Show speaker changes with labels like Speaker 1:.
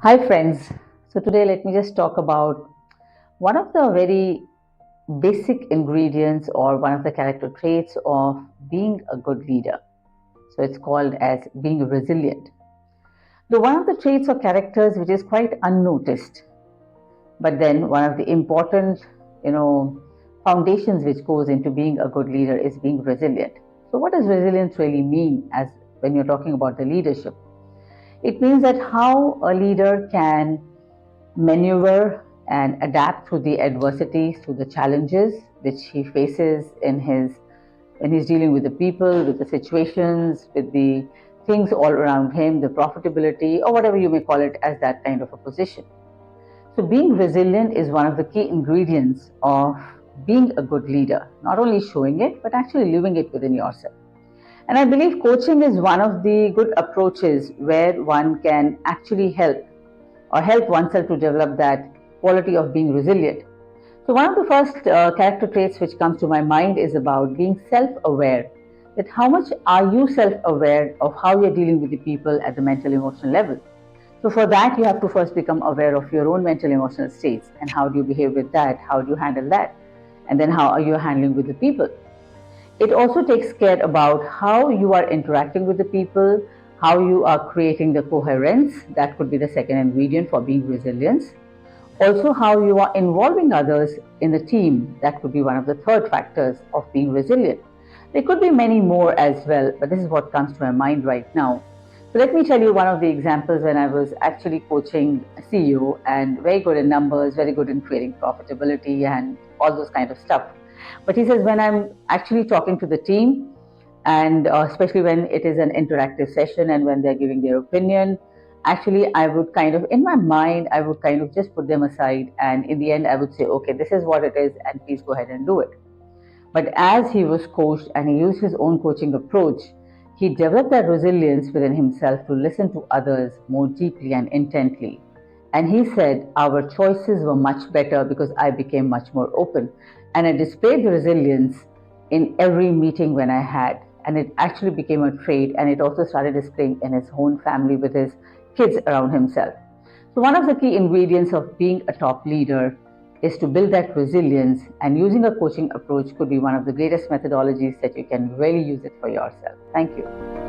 Speaker 1: Hi friends, so today let me just talk about one of the very basic ingredients or one of the character traits of being a good leader. So it's called as being resilient. Though one of the traits or characters which is quite unnoticed, but then one of the important, foundations which goes into being a good leader is being resilient. So what does resilience really mean as when you're talking about the leadership? It means that how a leader can maneuver and adapt through the adversities, through the challenges which he faces when he's dealing with the people, with the situations, with the things all around him, the profitability, or whatever you may call it as that kind of a position. So being resilient is one of the key ingredients of being a good leader, not only showing it, but actually living it within yourself. And I believe coaching is one of the good approaches where one can actually help oneself to develop that quality of being resilient. So one of the first character traits which comes to my mind is about being self-aware. That how much are you self-aware of how you're dealing with the people at the mental emotional level? So for that, you have to first become aware of your own mental emotional states and how do you behave with that, how do you handle that, and then how are you handling with the people. It also takes care about how you are interacting with the people, how you are creating the coherence. That could be the second ingredient for being resilience. Also, how you are involving others in the team. That could be one of the third factors of being resilient. There could be many more as well, but this is what comes to my mind right now. So let me tell you one of the examples when I was actually coaching a CEO and very good in numbers, very good in creating profitability and all those kind of stuff. But he says, when I'm actually talking to the team, and especially when it is an interactive session and when they're giving their opinion, actually I would in my mind, I would just put them aside, and in the end I would say, okay, this is what it is and please go ahead and do it. But as he was coached and he used his own coaching approach, he developed that resilience within himself to listen to others more deeply and intently. And he said, our choices were much better because I became much more open. And I displayed the resilience in every meeting when I had. And it actually became a trait, and it also started displaying in his own family with his kids around himself. So one of the key ingredients of being a top leader is to build that resilience, and using a coaching approach could be one of the greatest methodologies that you can really use it for yourself. Thank you.